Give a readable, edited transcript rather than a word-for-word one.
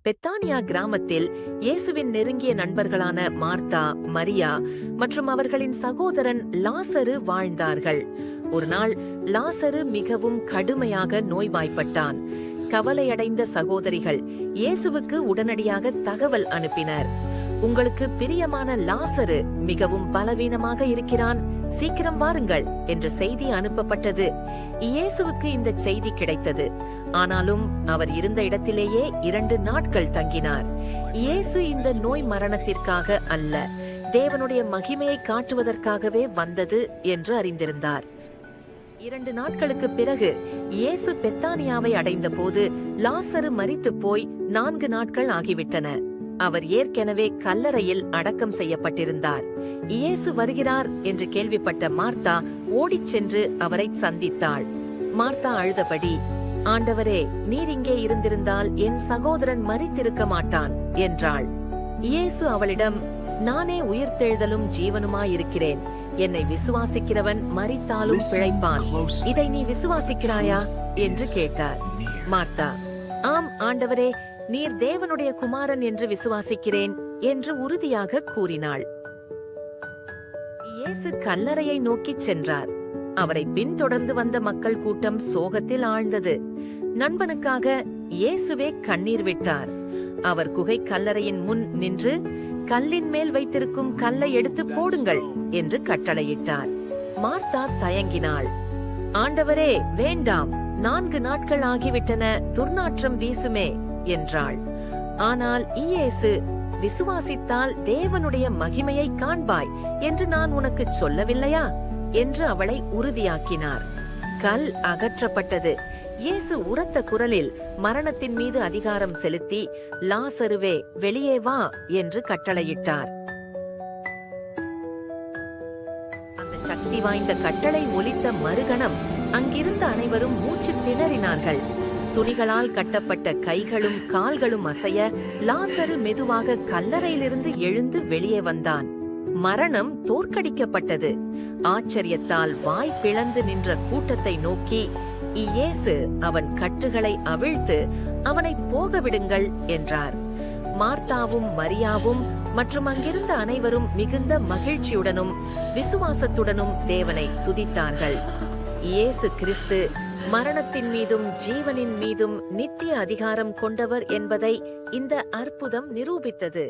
பெத்தானியா கிராமத்தில் இயேசுவின் நெருங்கிய நண்பர்களான மார்த்தா, மரியா மற்றும் அவர்களின் சகோதரன் லாசரு வாழ்ந்தார்கள். ஒரு நாள் லாசரு மிகவும் கடுமையாக நோய்வாய்ப்பட்டான். கவலையடைந்த சகோதரிகள் இயேசுவுக்கு உடனடியாக தகவல் அனுப்பினர். உங்களுக்கு பிரியமான லாசரு மிகவும் பலவீனமாக இருக்கிறான், சீக்கிரம் வாருங்கள் என்ற செய்தி அனுப்பப்பட்டது. இயேசுவுக்கு இந்த செய்தி கிடைத்தது. ஆனாலும் அவர் இருந்த இடத்திலேயே 2 நாட்கள் தங்கினார். இயேசு இந்த நோய் மரணத்திற்காக அல்ல, தேவனுடைய மகிமையை காட்டுவதற்காகவே வந்தது என்று அறிந்திருந்தார். 2 நாட்களுக்கு பிறகு இயேசு பெத்தானியாவை அடைந்த போது லாசரு மரித்து போய் 4 நாட்கள் ஆகிவிட்டன. அவர் ஏற்கனவே கல்லறையில் அடக்கம் செய்யப்பட்டிருந்தார். இயேசு வருகிறார் என்று கேள்விப்பட்ட மார்த்தா ஓடிச் சென்று அவரை சந்தித்தாள். மார்த்தா அழுதபடி, ஆண்டவரே, நீர் இங்கே இருந்திருந்தால் என் சகோதரன் மரித்திருக்க மாட்டான் என்றாள். இயேசு அவளிடம், நானே உயிர்த்தெழுதலும் ஜீவனுமாயிருக்கிறேன். என்னை விசுவாசிக்கிறவன் மரித்தாலும் பிழைப்பான். இதை நீ விசுவாசிக்கிறாயா என்று கேட்டார். மார்த்தா, ஆம் ஆண்டவரே, நீர் தேவனுடைய குமாரன் என்று விசுவாசிக்கிறேன் என்று உறுதியாக கூறினாள். இயேசு கல்லறையை நோக்கிச் சென்றார். அவரை பின்தொடர்ந்து வந்த மக்கள் கூட்டம் சோகத்தில் ஆழ்ந்தது. நண்பனுக்காக இயேசுவே கண்ணீர் விட்டார். அவர் குகை கல்லறையின் முன் நின்று, கல்லின் மேல் வைத்திருக்கும் கல்லை எடுத்து போடுங்கள் என்று கட்டளையிட்டார். மார்த்தா தயங்கினாள். ஆண்டவரே, வேண்டாம், 4 நாட்கள் ஆகிவிட்டன, துர்நாற்றம் வீசுமே என்றாள். ஆனால் இயேசு, விசுவாசித்தால் தேவனுடைய மகிமையை காண்பாய் என்று நான் உனக்கு சொல்லவில்லையா என்று அவளை உறுதியாக்கினார். கல் அகற்றப்பட்டது. இயேசு உரத்த குரலில் மரணத்தின் மீது அதிகாரம் செலுத்தி, லாசருவே, வெளியே வா என்று கட்டளையிட்டார். அந்த சக்தி வாய்ந்த கட்டளை ஒலித்த மறுகணம் அங்கிருந்த அனைவரும் மூச்சு திணறினார்கள். துணிகளால் கட்டப்பட்ட கைகளும் கால்களும் அசைய லாசரு மெதுவாக கல்லறையிலிருந்து எழுந்து வெளியே வந்தான். மரணம் தோற்கடிக்கப்பட்டது. ஆச்சரியத்தால் வாய் பிளந்து நின்ற கூட்டத்தை நோக்கி இயேசு அவன் கட்டுகளை அவிழ்த்து அவனை போக விடுங்கள் என்றார். மார்த்தாவும் மரியாவும் மற்றும் அங்கிருந்த அனைவரும் மிகுந்த மகிழ்ச்சியுடனும் விசுவாசத்துடனும் தேவனை துதித்தார்கள். இயேசு கிறிஸ்து மரணத்தின் மீதும் ஜீவனின் மீதும் நித்திய அதிகாரம் கொண்டவர் என்பதை இந்த அற்புதம் நிரூபித்தது.